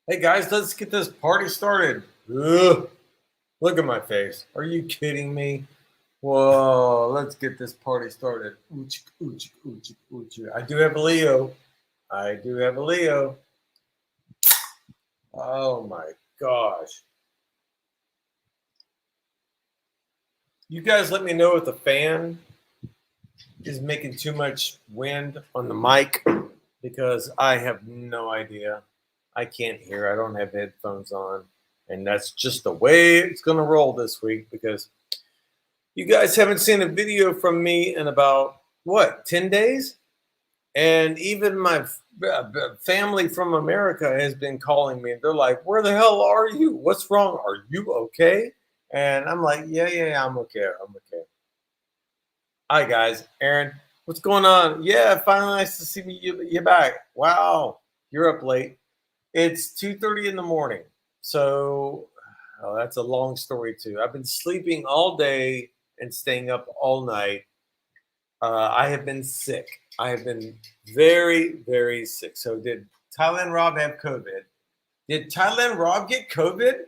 Hey guys, let's get this party started. Ugh, look at my face. Are you kidding me? Whoa, let's get this party started. Ooch, ooch, ooch, ooch. I do have a Leo. I do have a Leo. Oh my gosh. You guys let me know if the fan is making too much wind on the mic because I have no idea. I can't hear. I don't have headphones on. And that's just the way it's going to roll this week because you guys haven't seen a video from me in about, what, 10 days? And even my family from America has been calling me. They're like, where the hell are you? What's wrong? Are you okay? And I'm like, yeah, I'm okay. I'm okay. Hi, guys. Aaron, what's going on? Yeah, finally nice to see you back. Wow, you're up late. It's 2:30 in the morning. So that's a long story, too. I've been sleeping all day and staying up all night. I have been sick. I have been very, very sick. So, did Thailand Rob have COVID? Did Thailand Rob get COVID?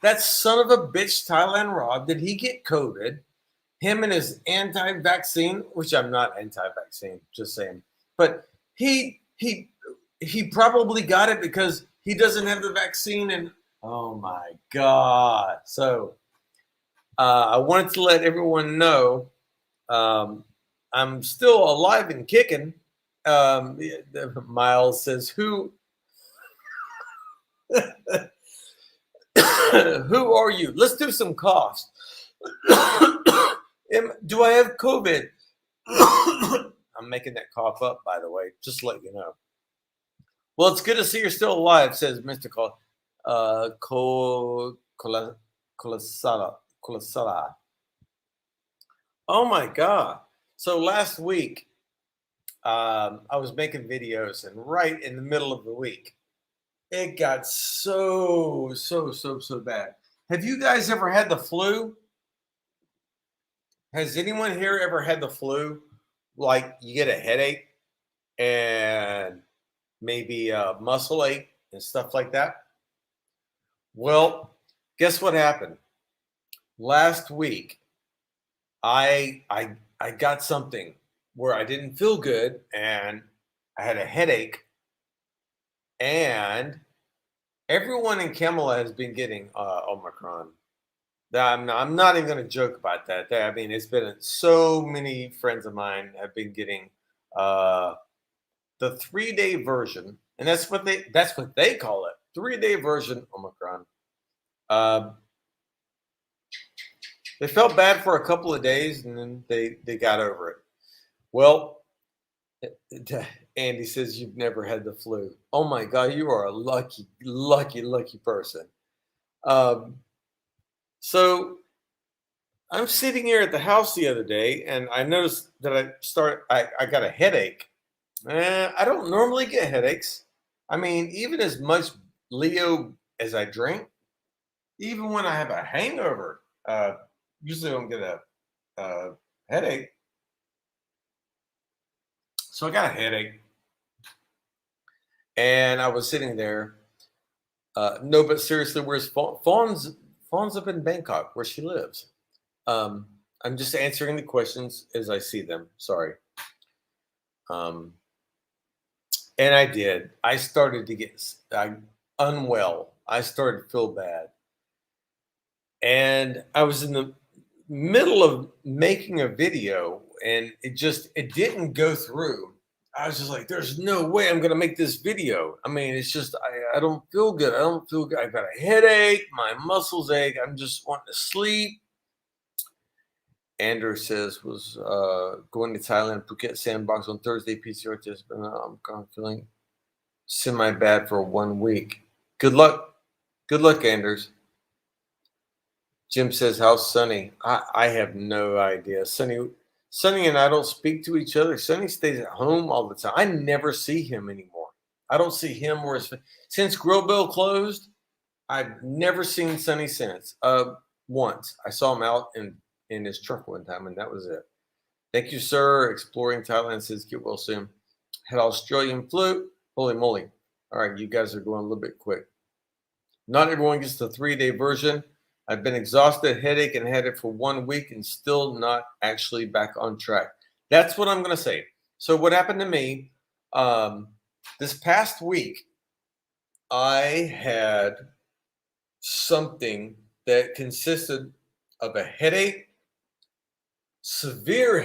That son of a bitch, Thailand Rob, did he get COVID? Him and his anti-vaccine, which I'm not anti-vaccine, just saying. But he probably got it because he doesn't have the vaccine. And oh my god! So I wanted to let everyone know. I'm still alive and kicking. Miles says, "Who, who are you?" Let's do some coughs. Do I have COVID? I'm making that cough up, by the way, just to let you know. Well, it's good to see you're still alive, says Mr. Colasala. Oh my God. So last week, I was making videos, and right in the middle of the week, it got so bad. Have you guys ever had the flu? Has anyone here ever had the flu? Like you get a headache and maybe a muscle ache and stuff like that? Well, guess what happened? Last week, I got something where I didn't feel good and I had a headache, and everyone in Kamala has been getting Omicron. I'm not even going to joke about that. I mean, it's been so many friends of mine have been getting uh, the 3-day version, and that's what they call it, 3-day version Omicron. Uh, they felt bad for a couple of days, and then they got over it. Well, Andy says you've never had the flu. Oh my God, you are a lucky person. Um, so I'm sitting here at the house the other day, and I noticed that I got a headache. I don't normally get headaches. I mean, even as much Leo as I drink, even when I have a hangover, usually I don't get a headache. So I got a headache, and I was sitting there. No, but seriously, where's Fawn's? Fawn's up in Bangkok, where she lives. Um, I'm just answering the questions as I see them. Sorry. Um, and I did. I started to get unwell. I started to feel bad, and I was in the middle of making a video, and it didn't go through. I was just like, there's no way I'm gonna make this video. I mean, it's just I don't feel good. I don't feel good. I've got a headache, my muscles ache, I'm just wanting to sleep. Andrew says was going to Thailand, Phuket sandbox on Thursday, PCR test, but I'm kind of feeling semi bad for 1 week. Good luck. Good luck, Anders. Jim says, how's Sonny? I have no idea. Sonny and I don't speak to each other. Sonny stays at home all the time. I never see him anymore. I don't see him or since Grill Bill closed. I've never seen Sonny since. Once I saw him out in his truck one time, and that was it. Thank you, sir. Exploring Thailand says get well soon. Had Australian flu. Holy moly! All right, you guys are going a little bit quick. Not everyone gets the 3-day version. I've been exhausted, headache, and had it for 1 week and still not actually back on track. That's what I'm going to say. So what happened to me this past week, I had something that consisted of a headache, severe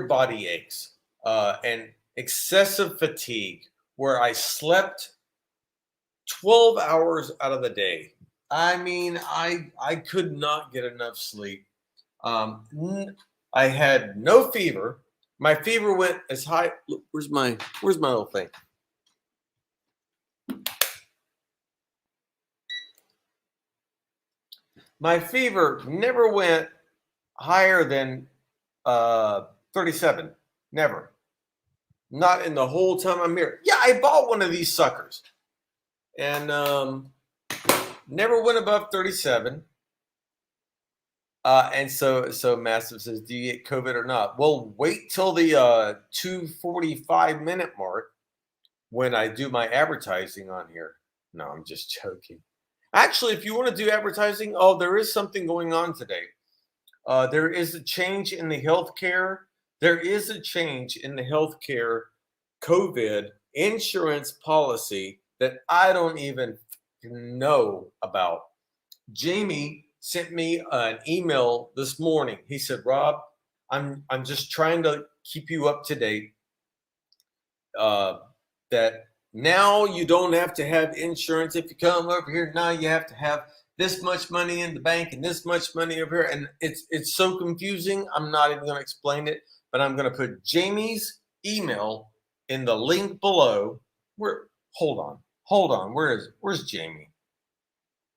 body aches, and excessive fatigue, where I slept 12 hours out of the day. I mean, I could not get enough sleep. I had no fever. My fever went as high. Look, where's my little thing? My fever never went higher than 37. Never. Not in the whole time I'm here. Yeah, I bought one of these suckers. And never went above 37. And so Massive says, do you get COVID or not? Well, wait till the 2:45 mark when I do my advertising on here. No, I'm just joking. Actually, if you want to do advertising, there is something going on today. There is a change in the healthcare. There is a change in the healthcare COVID insurance policy that I don't even know about. Jamie sent me an email this morning. He said, Rob, I'm just trying to keep you up to date. That now you don't have to have insurance if you come over here. Now you have to have this much money in the bank and this much money over here. And it's so confusing. I'm not even going to explain it, but I'm going to put Jamie's email in the link below. Hold on. Where's Jamie?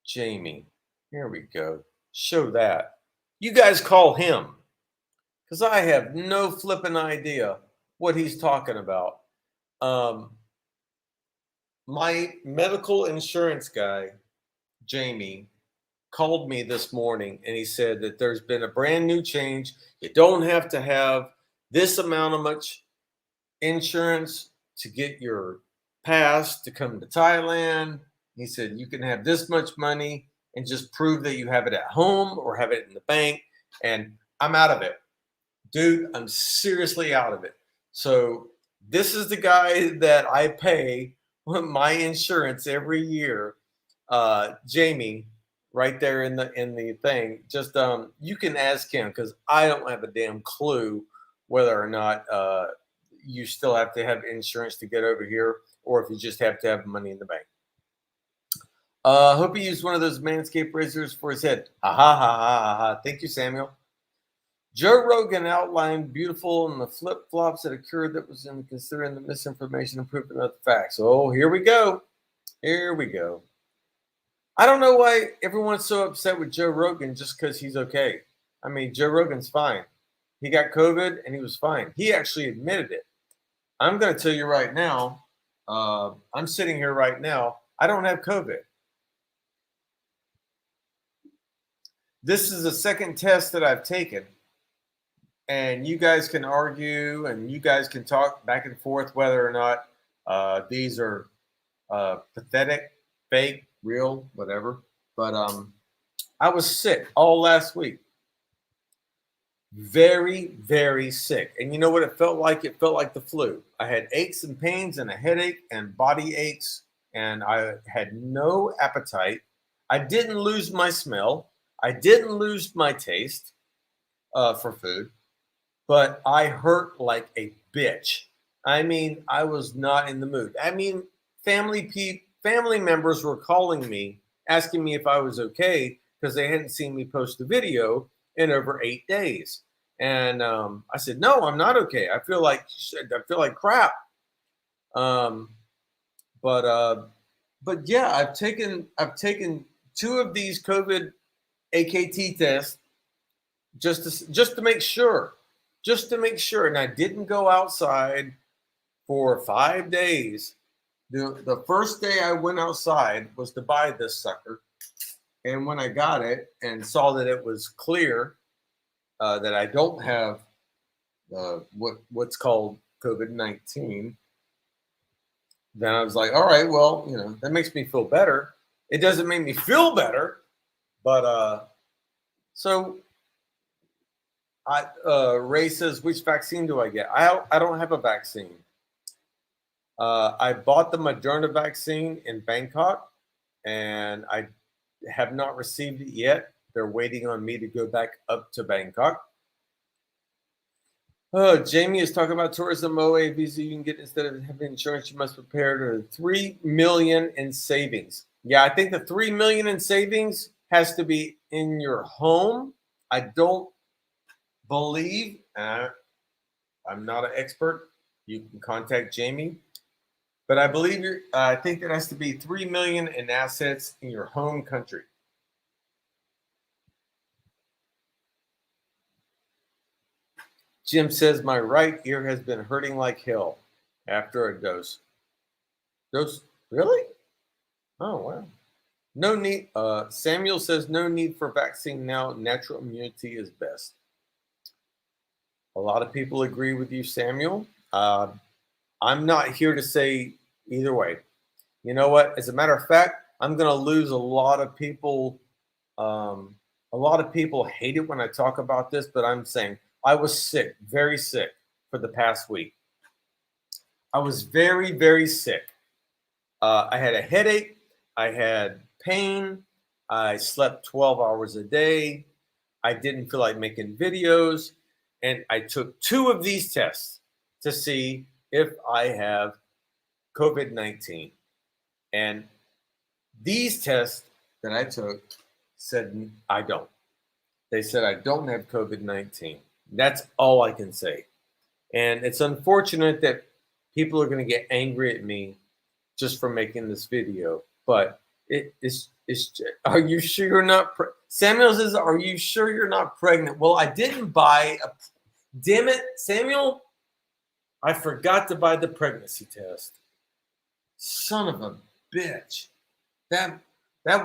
Jamie. Here we go. Show that. You guys call him, because I have no flipping idea what he's talking about. My medical insurance guy, Jamie, called me this morning and he said that there's been a brand new change. You don't have to have this amount of much insurance to get your pass to come to Thailand. He said you can have this much money and just prove that you have it at home or have it in the bank. And I'm out of it. Dude, I'm seriously out of it. So this is the guy that I pay my insurance every year. Jamie, right there in the thing. Just you can ask him, because I don't have a damn clue whether or not you still have to have insurance to get over here, or if you just have to have money in the bank. Hope he used one of those Manscaped razors for his head. Ha ha ha ha ha ha. Thank you, Samuel. Joe Rogan outlined beautiful and the flip-flops that occurred that was in considering the misinformation and proving of the facts. Oh, here we go. Here we go. I don't know why everyone's so upset with Joe Rogan just because he's okay. I mean, Joe Rogan's fine. He got COVID and he was fine. He actually admitted it. I'm going to tell you right now, I'm sitting here right now. I don't have COVID. This is the second test that I've taken. And you guys can argue and you guys can talk back and forth whether or not these are pathetic, fake, real, whatever. But I was sick all last week. Very, very sick. And you know what it felt like? It felt like the flu. I had aches and pains and a headache and body aches. And I had no appetite. I didn't lose my smell. I didn't lose my taste for food. But I hurt like a bitch. I mean, I was not in the mood. I mean, family members were calling me, asking me if I was okay because they hadn't seen me post a video in over 8 days. And I said, no, I'm not okay. I feel like shit. I feel like crap. But yeah, I've taken 2 of these COVID AKT tests just to make sure. Just to make sure. And I didn't go outside for 5 days. The first day I went outside was to buy this sucker. And when I got it and saw that it was clear that I don't have what's called COVID-19, then I was like, all right, well, that makes me feel better. It doesn't make me feel better, but so Ray says, which vaccine do I get? I don't have a vaccine. I bought the Moderna vaccine in Bangkok, and I have not received it yet. They're waiting on me to go back up to Bangkok. Oh, Jamie is talking about tourism OA visa you can get instead of having insurance. You must prepare to 3 million in savings. Yeah, I think the 3 million in savings has to be in your home. I don't believe, I'm not an expert. You can contact Jamie, but I believe I think it has to be 3 million in assets in your home country. Jim says my right ear has been hurting like hell after a dose. Dose? Really? Oh wow. No need. Samuel says no need for vaccine now. Natural immunity is best. A lot of people agree with you, Samuel. I'm not here to say either way. You know what? As a matter of fact, I'm going to lose a lot of people. A lot of people hate it when I talk about this, but I'm saying I was sick, very sick for the past week. I was very, very sick. I had a headache. I had pain. I slept 12 hours a day. I didn't feel like making videos. And I took 2 of these tests to see if I have COVID-19. And these tests that I took said I don't. They said I don't have COVID-19. That's all I can say. And it's unfortunate that people are going to get angry at me just for making this video. But it's are you sure you're not Samuel says, are you sure you're not pregnant? Well, I didn't buy a damn it, Samuel. I forgot to buy the pregnancy test. Son of a bitch. That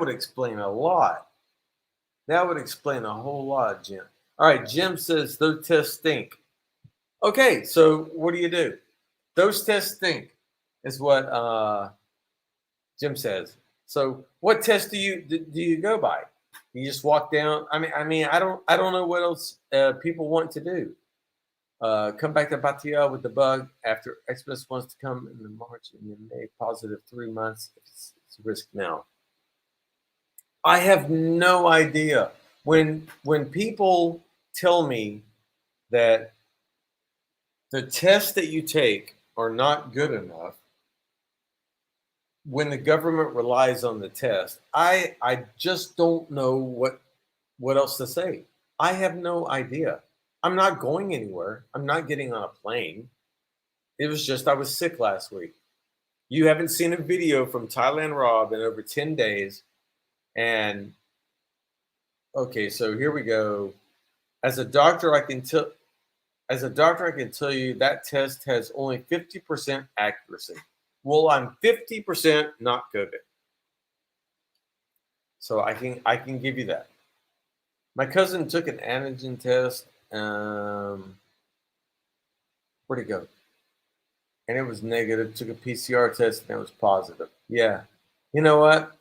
would explain a lot. That would explain a whole lot, Jim. All right, Jim says those tests stink. Okay, so what do? Those tests stink, is what Jim says. So what test do you go by? You just walk down. I mean, I don't know what else people want to do. Come back to Batia with the bug after Xmas wants to come in the March and in May. Positive 3 months. It's a risk now. I have no idea. When people tell me that the tests that you take are not good enough, when the government relies on the test, I just don't know what else to say. I have no idea. I'm not going anywhere. I'm not getting on a plane. It was just I was sick last week. You haven't seen a video from Thailand Rob in over 10 days. And okay, so here we go. As a doctor, I can tell you that test has only 50% accuracy. Well, I'm 50% not COVID. So I can give you that. My cousin took an antigen test. Where'd it go? And it was negative. Took a PCR test and it was positive. Yeah. You know what?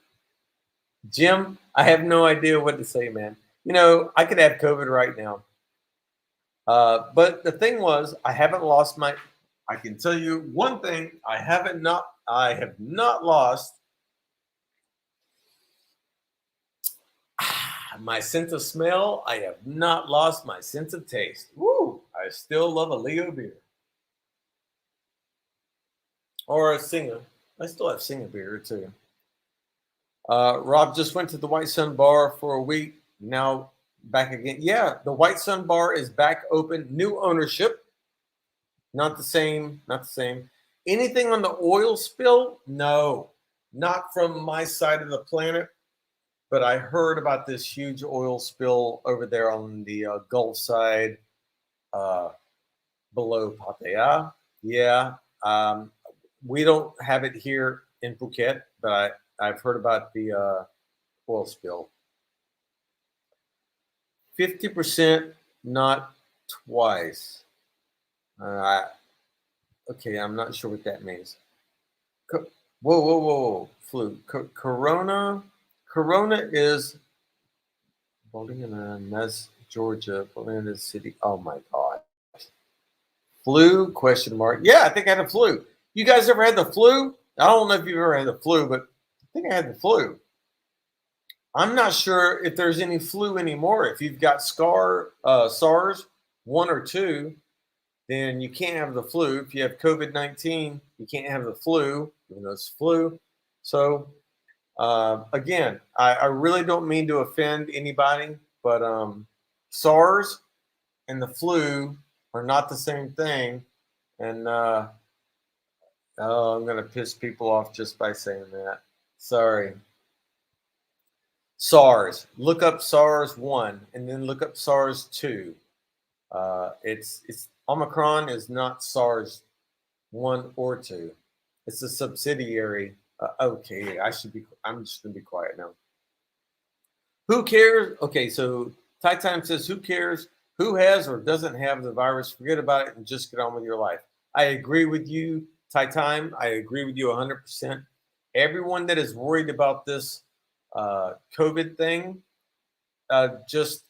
Jim, I have no idea what to say, man. You know, I could have COVID right now. But the thing was, I haven't lost my. I can tell you one thing: I have not lost my sense of smell. I have not lost my sense of taste. Woo! I still love a Leo beer or a Singer. I still have Singer beer too. Rob just went to the White Sun Bar for a week. Now back again. Yeah, the White Sun Bar is back open. New ownership. Not the same. Not the same. Anything on the oil spill? No, not from my side of the planet. But I heard about this huge oil spill over there on the Gulf side, below Pattaya. Yeah, we don't have it here in Phuket, but I've heard about the oil spill. 50%, not twice. Okay, I'm not sure what that means. Whoa, flu. Corona Corona is voting in a mess, Georgia, voting in the city. Oh my God. Flu? Question mark. Yeah, I think I had the flu. You guys ever had the flu? I don't know if you've ever had the flu, but I think I had the flu. I'm not sure if there's any flu anymore. If you've got SARS 1 or 2, then you can't have the flu. If you have COVID-19, you can't have the flu, even though it's flu. So again, I really don't mean to offend anybody, but SARS and the flu are not the same thing. And oh, I'm going to piss people off just by saying that. Sorry. SARS. Look up SARS 1 and then look up SARS 2. It's Omicron is not SARS 1 or 2. It's a subsidiary. Okay, I'm just gonna be quiet now. Who cares? Okay, so Thai Time says, who cares who has or doesn't have the virus? Forget about it and just get on with your life. I agree with you, Thai Time. I agree with you 100%. Everyone that is worried about this COVID thing, just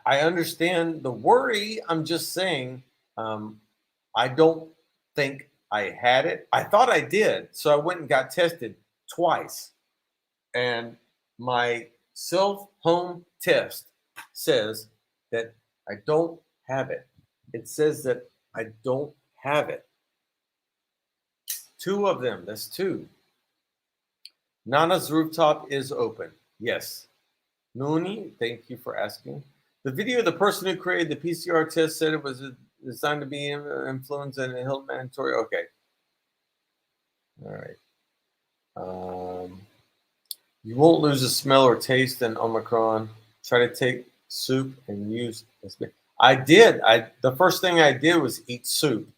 I understand the worry. I'm just saying, I don't think I had it. I thought I did, so I went and got tested twice, and my self-home test says that I don't have it. It says that I don't have it. 2 of them. That's 2. Nana's rooftop is open. Yes. Nooni, thank you for asking. The video of the person who created the PCR test said it was designed to be influenza and health mandatory. Okay. All right. You won't lose the smell or taste in Omicron. Try to take soup and use this. I did. The first thing I did was eat soup.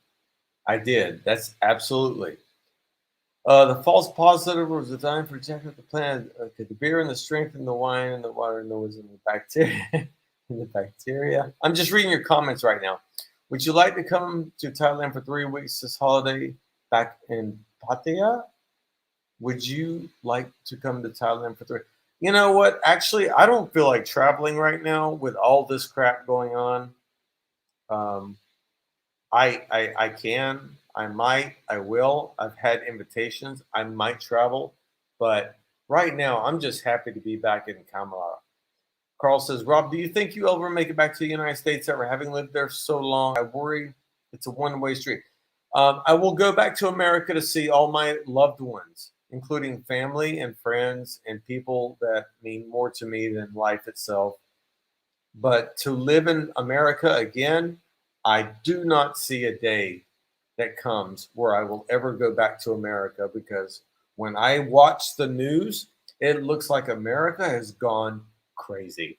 I did. That's absolutely. The false positive was designed for exactly the plan. Okay, the beer and the strength and the wine and the water and the was in the bacteria. In the bacteria. I'm just reading your comments right now. Would you like to come to Thailand for 3 weeks this holiday back in Pattaya? Would you like to come to Thailand for 3? You know what? Actually, I don't feel like traveling right now with all this crap going on. I can, I might, I will. I've had invitations. I might travel, but right now I'm just happy to be back in Kamala. Carl says, Rob, do you think you ever make it back to the United States ever, having lived there so long? I worry it's a one-way street. I will go back to America to see all my loved ones, including family and friends and people that mean more to me than life itself. But to live in America again, I do not see a day that comes where I will ever go back to America, because when I watch the news, it looks like America has gone crazy.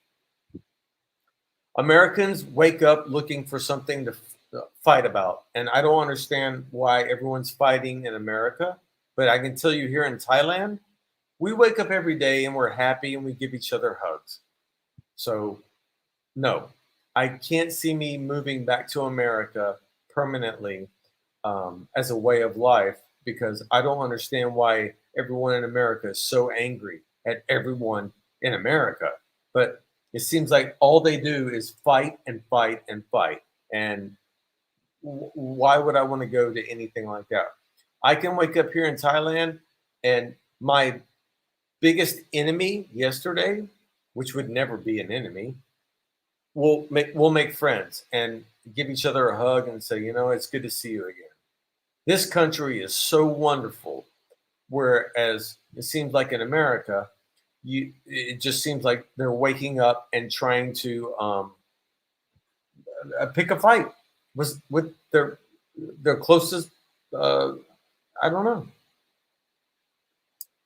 Americans wake up looking for something to fight about, and I don't understand why everyone's fighting in America. But I can tell you, here in Thailand, we wake up every day and we're happy and we give each other hugs. So no, I can't see me moving back to America permanently as a way of life, because I don't understand why everyone in America is so angry at everyone in America. But it seems like all they do is fight and fight and fight. And why would I want to go to anything like that? I can wake up here in Thailand and my biggest enemy yesterday, which would never be an enemy, we'll make friends and give each other a hug and say, it's good to see you again. This country is so wonderful, whereas it seems like in America, it just seems like they're waking up and trying to pick a fight with their closest. I don't know.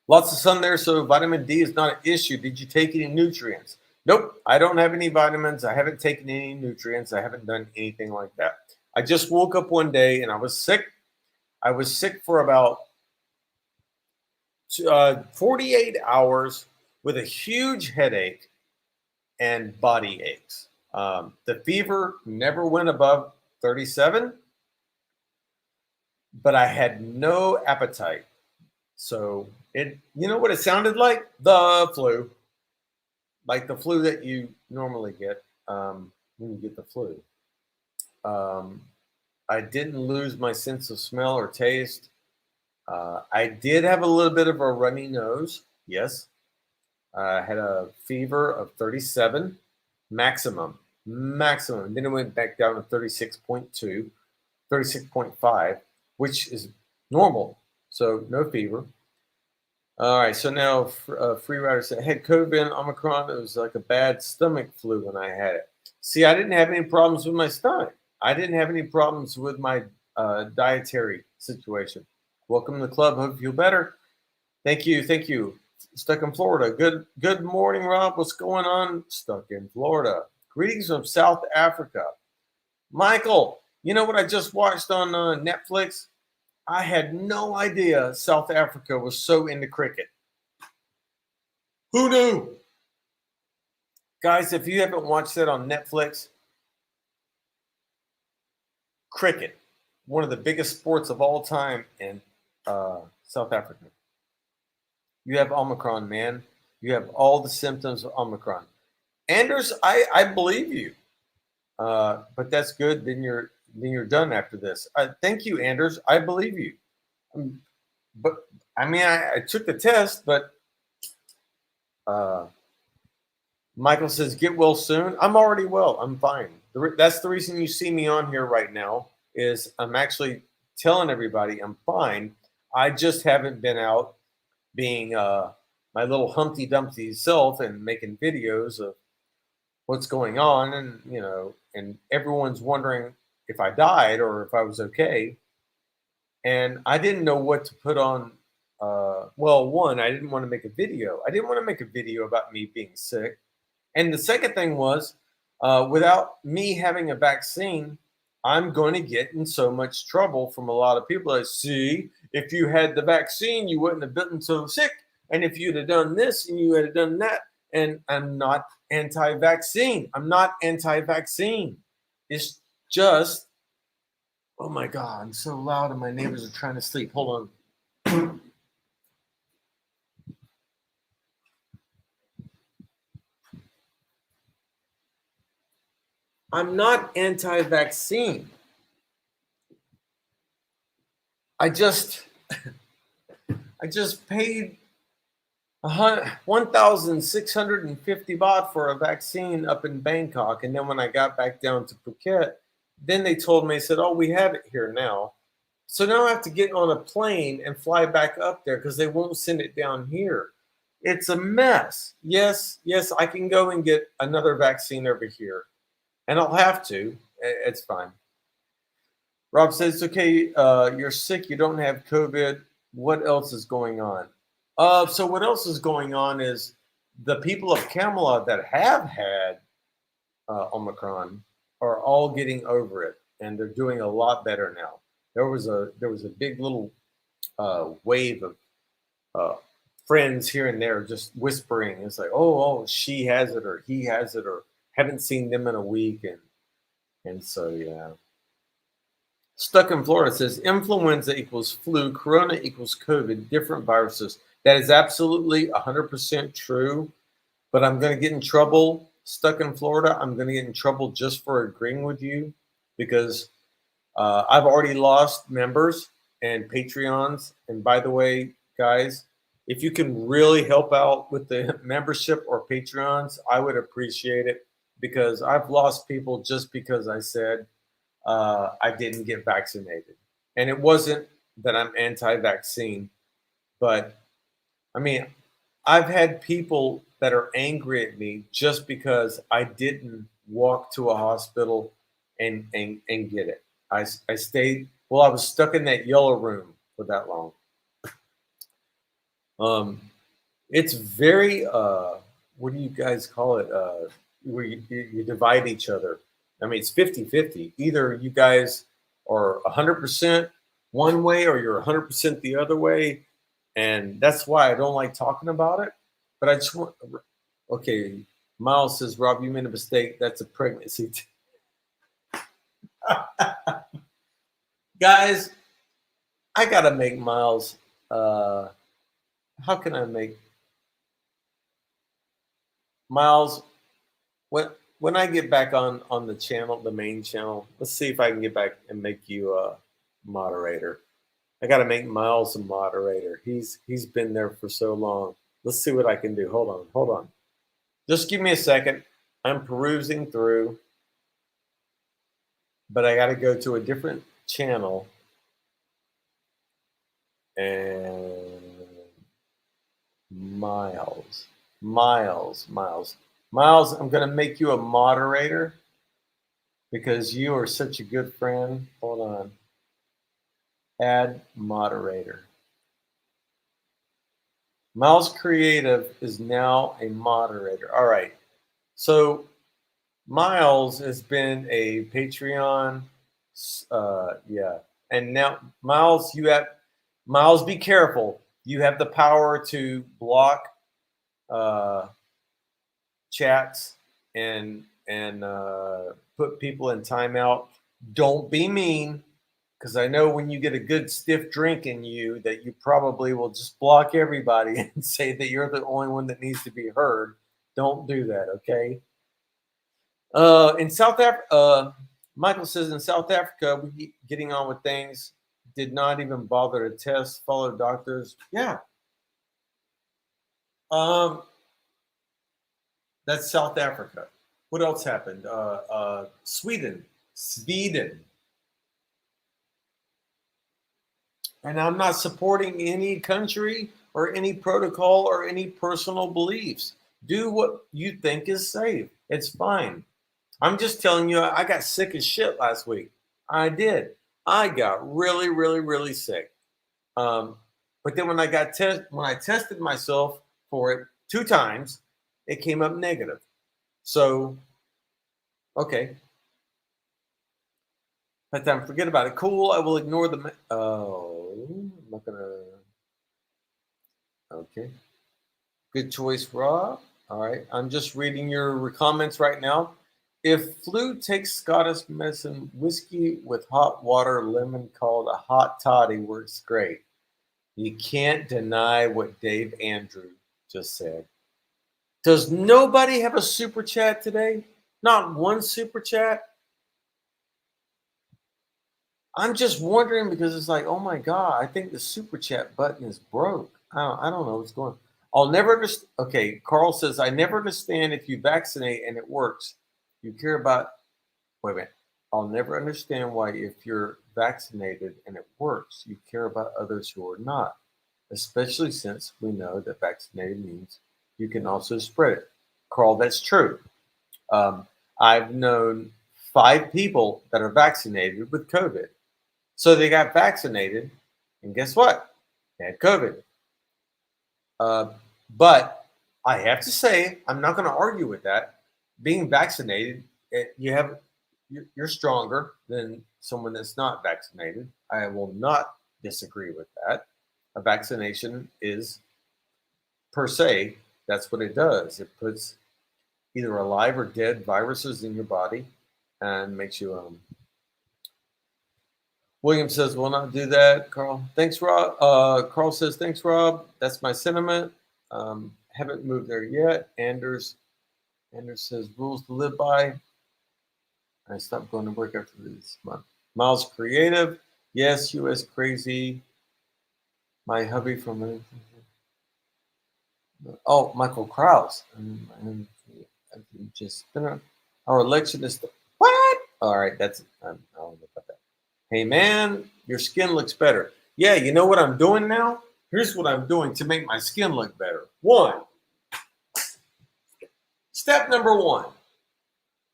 Lots of sun there, so vitamin D is not an issue. Did you take any nutrients? Nope, I don't have any vitamins. I haven't taken any nutrients. I haven't done anything like that. I just woke up one day and I was sick. I was sick for about 48 hours with a huge headache and body aches. The fever never went above 37, but I had no appetite. So you know what it sounded like? The flu, like the flu that you normally get when you get the flu. Um, I didn't lose my sense of smell or taste. I did have a little bit of a runny nose. Yes. I had a fever of 37 maximum, maximum. Then it went back down to 36.2, 36.5, which is normal. So no fever. All right. So now Free Rider said, I had COVID, Omicron. It was like a bad stomach flu when I had it. See, I didn't have any problems with my stomach. I didn't have any problems with my dietary situation. Welcome to the club. Hope you feel better. Thank you. Thank you. Stuck in Florida. Good morning, Rob. What's going on? Stuck in Florida. Greetings from South Africa. Michael, you know what I just watched on Netflix? I had no idea South Africa was so into cricket. Who knew? Guys, if you haven't watched that on Netflix, cricket, one of the biggest sports of all time in South Africa. You have Omicron, man. You have all the symptoms of Omicron. Anders, I believe you, but that's good. Then you're done after this. Thank you, Anders. I believe you. But I mean, I took the test, but uh, Michael says get well soon. I'm already well. I'm fine. That's the reason you see me on here right now. Is I'm actually telling everybody I'm fine. I just haven't been out being my little Humpty Dumpty self and making videos of what's going on, and and everyone's wondering if I died or if I was okay. And I didn't know what to put on. Well, one, I didn't want to make a video. I didn't want to make a video about me being sick. And the second thing was, without me having a vaccine, I'm going to get in so much trouble from a lot of people. I see, if you had the vaccine, you wouldn't have been so sick. And if you'd have done this and you had done that, and I'm not anti-vaccine. I'm not anti-vaccine. It's just, oh my God, I'm so loud and my neighbors are trying to sleep. Hold on. I'm not anti-vaccine. I just paid 1,650 baht for a vaccine up in Bangkok, and then when I got back down to Phuket, then they told me, said, "Oh, we have it here now." So now I have to get on a plane and fly back up there because they won't send it down here. It's a mess. Yes, yes, I can go and get another vaccine over here, and I'll have to. It's fine. Rob says, it's okay. You're sick. You don't have COVID. What else is going on? So what else is going on is the people of Kamala that have had Omicron are all getting over it, and they're doing a lot better now. There was a big little wave of uh, friends here and there just whispering. It's like, oh, she has it or he has it, or haven't seen them in a week, and so yeah. Stuck in Florida says influenza equals flu, corona equals COVID, different viruses. That is absolutely 100% true, but I'm going to get in trouble. Stuck in Florida, I'm going to get in trouble just for agreeing with you because I've already lost members and Patreons. And by the way, guys, if you can really help out with the membership or Patreons, I would appreciate it because I've lost people just because I said I didn't get vaccinated. And it wasn't that I'm anti vaccine, but I mean, I've had people that are angry at me just because I didn't walk to a hospital and get it. I stayed, well, I was stuck in that yellow room for that long. It's very, what do you guys call it? Where you divide each other. I mean, it's 50-50. Either you guys are 100% one way or you're 100% the other way. And that's why I don't like talking about it. But I just want, okay, Miles says, Rob, you made a mistake. That's a pregnancy. Guys, I got to make Miles how can I make Miles when I get back on the channel, the main channel? Let's see if I can get back and make you a moderator. I got to make Miles a moderator. He's been there for so long. Let's see what I can do. Hold on. Just give me a second. I'm perusing through, but I got to go to a different channel and Miles. Miles, I'm going to make you a moderator because you are such a good friend. Hold on. Add moderator. Miles Creative is now a moderator. All right. So Miles has been a Patreon. Yeah. And now, Miles, Miles, be careful. You have the power to block uh, chats and put people in timeout. Don't be mean, because I know when you get a good stiff drink in you that you probably will just block everybody and say that you're the only one that needs to be heard. Don't do that, okay? In South Africa, Michael says in South Africa, we getting on with things. Did not even bother to test, follow doctors. Yeah. Um, that's South Africa. What else happened? Sweden. And I'm not supporting any country or any protocol or any personal beliefs. Do what you think is safe. It's fine. I'm just telling you, I got sick as shit last week. I did. I got really, really, really sick. Um, but then when I tested myself for it 2 times, it came up negative. So, okay, that time, forget about it. Cool. I will ignore the. Oh, I'm not gonna. Okay. Good choice, Rob. All right. I'm just reading your comments right now. If flu takes Scottish medicine, whiskey with hot water, lemon called a hot toddy works great. You can't deny what Dave Andrew just said. Does nobody have a super chat today? Not one super chat? I'm just wondering because it's like, oh my God, I think the super chat button is broke. I don't know what's going on. I'll never understand. Okay, Carl says, I never understand if you vaccinate and it works. You care about, wait a minute. I'll never understand why, if you're vaccinated and it works, you care about others who are not, especially since we know that vaccinated means you can also spread it. Carl, that's true. Um, I've known 5 people that are vaccinated with COVID. So they got vaccinated, and guess what? They had COVID. Uh, but I have to say, I'm not going to argue with that. Being vaccinated, you're stronger than someone that's not vaccinated. I will not disagree with that. A vaccination is, per se, that's what it does. It puts either alive or dead viruses in your body and makes you William says, "Will not do that." Carl, thanks, Rob. Carl says, "Thanks, Rob. That's my sentiment. Haven't moved there yet." Anders says, "Rules to live by." I stopped going to work after this month. Miles Creative, yes. US Crazy. My hubby from Michael Krause. Just our election is what? All right, that's I don't know about that. Hey man, your skin looks better. Yeah, you know what I'm doing now? Here's what I'm doing to make my skin look better. Step number 1,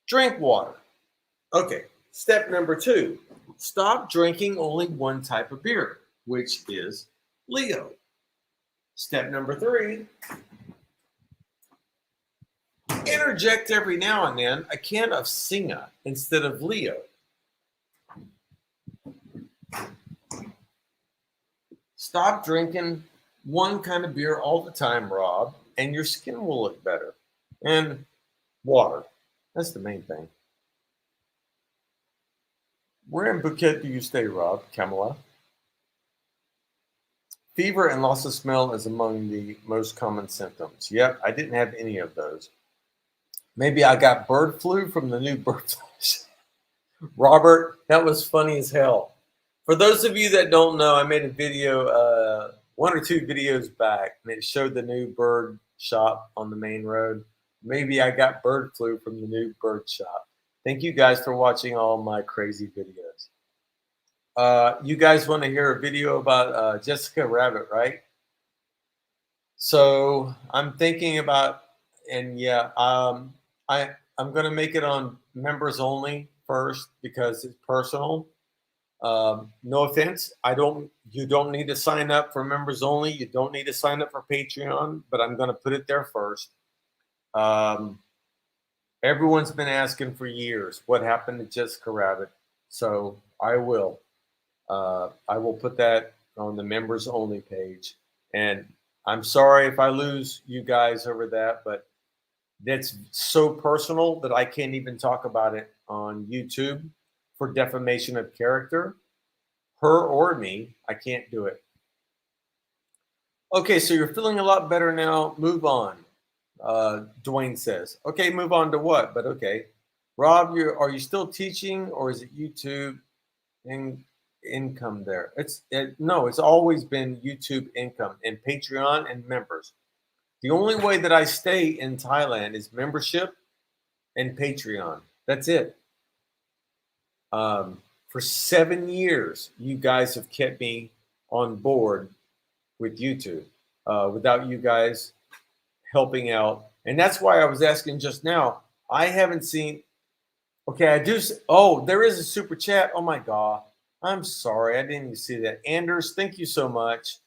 drink water. Okay, step number 2, stop drinking only one type of beer, which is Leo. Step number 3, interject every now and then a can of Singa instead of Leo. Stop drinking one kind of beer all the time, Rob, and your skin will look better. And water. That's the main thing. Where in Phuket do you stay, Rob? Kamala? Fever and loss of smell is among the most common symptoms. Yep, I didn't have any of those. Maybe I got bird flu from the new bird flu. Robert, that was funny as hell. For those of you that don't know, I made a video, one or two videos back, and it showed the new bird shop on the main road. Maybe I got bird flu from the new bird shop. Thank you guys for watching all my crazy videos. You guys want to hear a video about Jessica Rabbit, right? So I'm thinking about, and yeah, I'm going to make it on members only first because it's personal. No offense, you don't need to sign up for members only. You don't need to sign up for Patreon, but I'm going to put it there first. Everyone's been asking for years what happened to Jessica Rabbit, so I will put that on the members only page. And I'm sorry if I lose you guys over that, but that's so personal that I can't even talk about it on YouTube for defamation of character. Her or me, I can't do it. Okay, so you're feeling a lot better now. Move on. Dwayne says, okay, move on to what? But okay. Rob, are you still teaching, or is it YouTube income there? No, it's always been YouTube income and Patreon and members. The only way that I stay in Thailand is membership and Patreon. That's it. For 7 years, you guys have kept me on board with YouTube without you guys helping out. And that's why I was asking just now. I haven't seen. Okay, I do. Oh, there is a super chat. Oh my God. I'm sorry. I didn't even see that. Anders, thank you so much.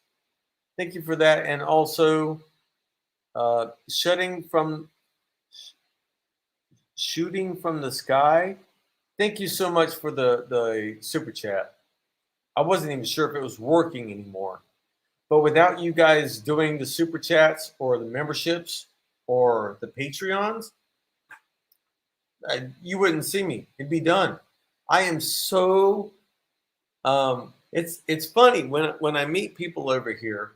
Thank you for that. And also shooting from the sky. Thank you so much for the super chat. I wasn't even sure if it was working anymore. But without you guys doing the super chats or the memberships or the Patreons, you wouldn't see me. It'd be done. I am so. It's funny when I meet people over here,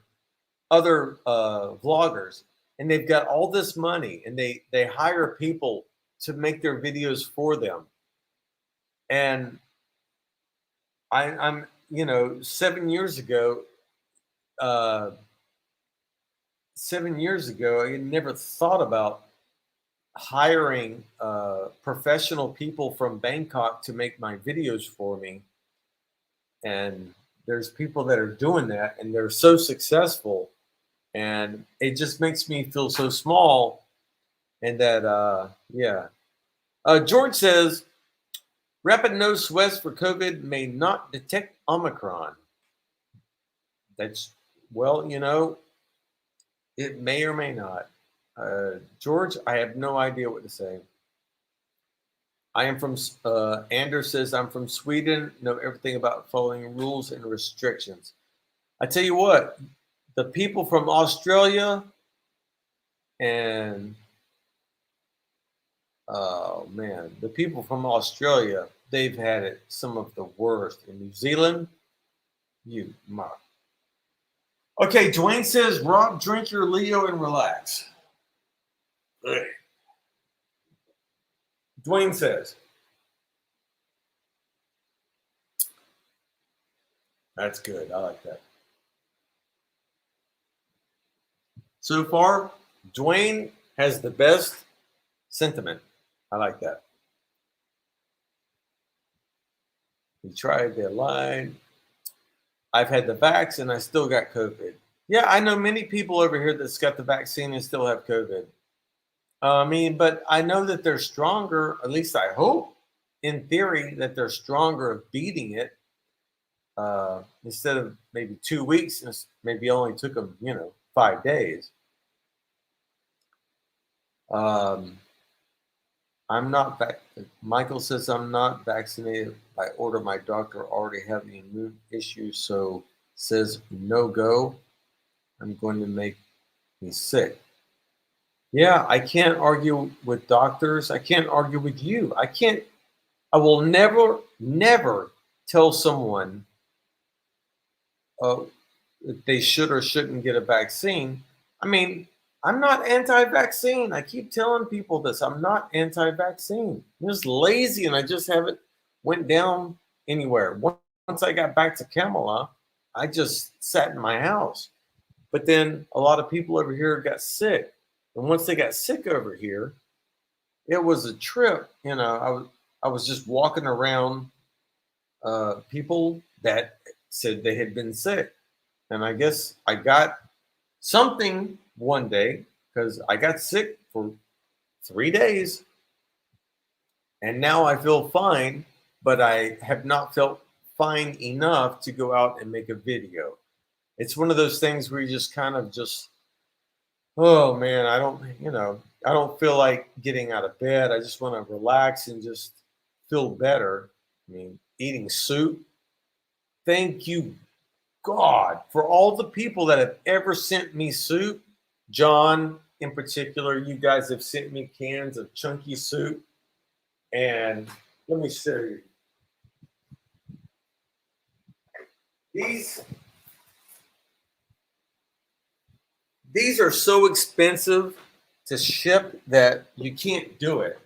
other vloggers, and they've got all this money and they hire people to make their videos for them. And I'm 7 years ago. 7 years ago, I never thought about hiring professional people from Bangkok to make my videos for me. And there's people that are doing that, and they're so successful, and it just makes me feel so small. And that, yeah. George says, rapid nose swabs for COVID may not detect Omicron. That's, well, it may or may not. George, I have no idea what to say. I am from, Anders says, I'm from Sweden, know everything about following rules and restrictions. I tell you what, the people from Australia and, oh man, the people from Australia, they've had it some of the worst. In New Zealand, Okay, Dwayne says, Rob, drink your Leo and relax. Ugh. Dwayne says, that's good. I like that. So far, Dwayne has the best sentiment. I like that. He tried the line. I've had the vax and I still got COVID. Yeah, I know many people over here that's got the vaccine and still have COVID. But I know that they're stronger, at least I hope, in theory, that they're stronger of beating it. Instead of maybe 2 weeks, maybe only took them, 5 days. I'm not Michael says I'm not vaccinated. I order my doctor already having immune issues, so says no go. I'm going to make me sick. Yeah, I can't argue with doctors. I can't argue with you. I will never tell someone they should or shouldn't get a vaccine. I mean, I'm not anti-vaccine. I keep telling people this. I'm not anti-vaccine. I'm just lazy, and I just haven't went down anywhere. Once I got back to Kamala, I just sat in my house. But then a lot of people over here got sick, and once they got sick over here, it was a trip. I was just walking around people that said they had been sick, and I guess I got something one day because I got sick for 3 days, and now I feel fine, but I have not felt fine enough to go out and make a video. It's one of those things where you just kind of just, oh man, I don't feel like getting out of bed. I just want to relax and just feel better. I mean, eating soup. Thank you, God, for all the people that have ever sent me soup. John, in particular, you guys have sent me cans of chunky soup. And let me show you. These these are so expensive to ship that you can't do it.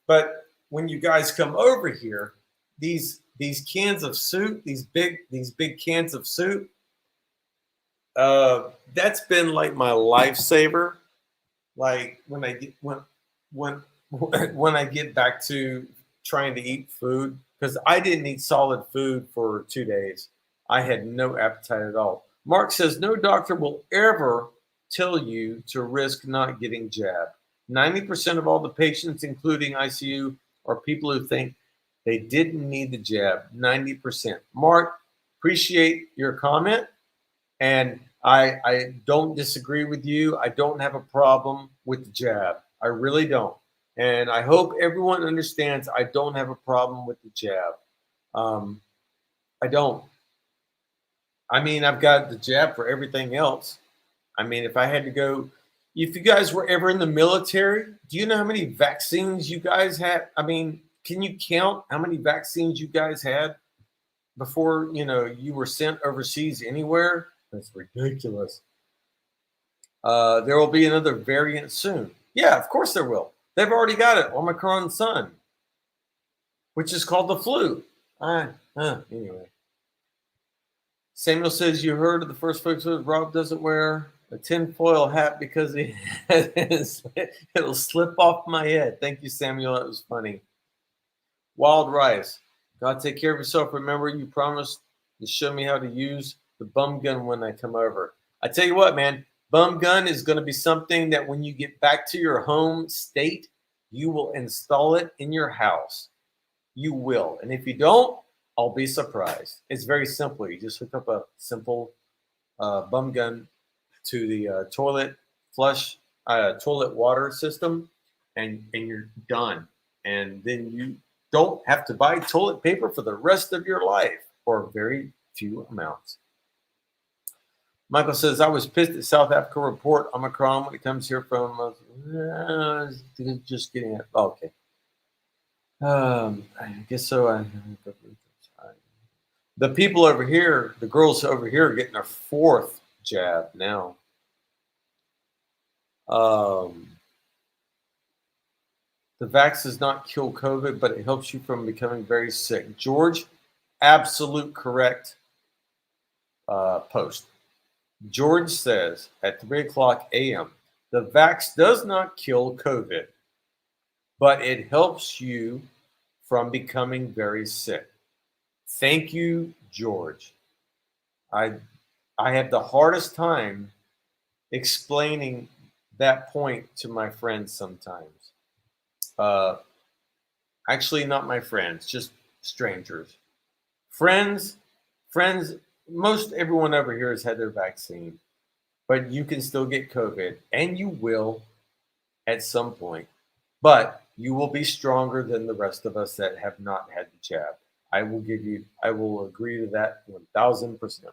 But when you guys come over here, these cans of soup, these big cans of soup, that's been like my lifesaver. Like when when I get back to trying to eat food, because I didn't eat solid food for 2 days. I had no appetite at all. Mark says no doctor will ever tell you to risk not getting jabbed. 90% of all the patients, including ICU, are people who think they didn't need the jab. 90%. Mark, appreciate your comment. And I don't disagree with you. I don't have a problem with the jab. I really don't. And I hope everyone understands I don't have a problem with the jab. I don't. I mean, I've got the jab for everything else. I mean, if I had to go, if you guys were ever in the military, do you know how many vaccines you guys had? I mean, can you count how many vaccines you guys had before you were sent overseas anywhere? That's ridiculous. There will be another variant soon. Yeah, of course there will. They've already got it, Omicron Sun, which is called the flu. Anyway. Samuel says, you heard of the first folks who Rob doesn't wear a tinfoil hat because it'll slip off my head. Thank you, Samuel. That was funny. Wild Rice. God, take care of yourself. Remember, you promised to show me how to use the bum gun when I come over. I tell you what, man, bum gun is going to be something that when you get back to your home state, you will install it in your house. You will. And if you don't, I'll be surprised. It's very simple. You just hook up a simple bum gun to the toilet flush, toilet water system, and you're done. And then you don't have to buy toilet paper for the rest of your life, or very few amounts. Michael says, I was pissed at South Africa report Omicron when it comes here from just getting it. Oh, okay. I guess so. The people over here, the girls over here are getting their 4th jab now. The vax does not kill COVID, but it helps you from becoming very sick. George, absolute correct post. George says at 3:00 a.m., the vax does not kill COVID, but it helps you from becoming very sick. Thank you, George. I have the hardest time explaining that point to my friends sometimes. Actually, not my friends, just strangers. Friends, most everyone over here has had their vaccine, but you can still get COVID, and you will at some point. But you will be stronger than the rest of us that have not had the jab. I will agree to that 1000%.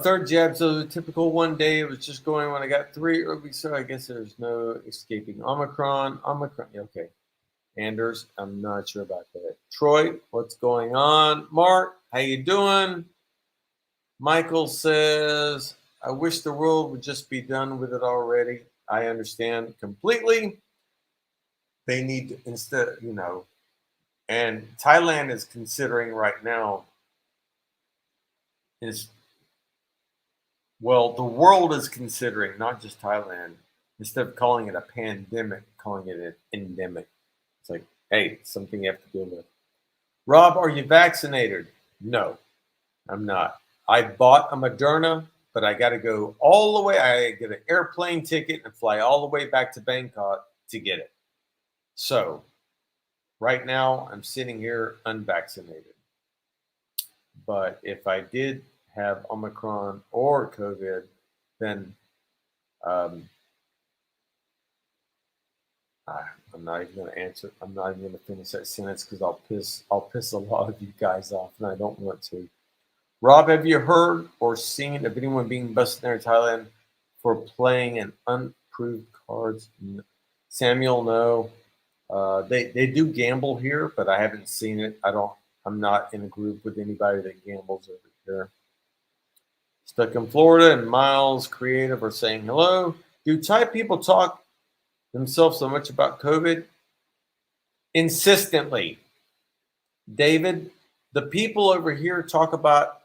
Third jab, so the typical one day, it was just going when I got 3 weeks, so I guess there's no escaping Omicron, okay. Anders, I'm not sure about that. Troy, what's going on? Mark, how you doing? Michael says, I wish the world would just be done with it already. I understand completely. They need to instead, and Thailand is considering right now is well, the world is considering, not just Thailand, instead of calling it a pandemic, calling it an endemic. It's like, hey, something you have to deal with. Rob, are you vaccinated? No, I'm not. I bought a Moderna, but I got to go all the way. I get an airplane ticket and fly all the way back to Bangkok to get it. So right now, I'm sitting here unvaccinated. But if I did have Omicron or COVID, then um, I'm not even going to answer. I'm not even going to finish that sentence because I'll piss a lot of you guys off, and I don't want to. Rob, have you heard or seen of anyone being busted there in Thailand for playing an unapproved cards? Samuel, no. They do gamble here, but I haven't seen it. I'm not in a group with anybody that gambles over here. Stuck in Florida and Miles Creative are saying hello. Do Thai people talk themselves so much about COVID? Insistently. David, the people over here talk about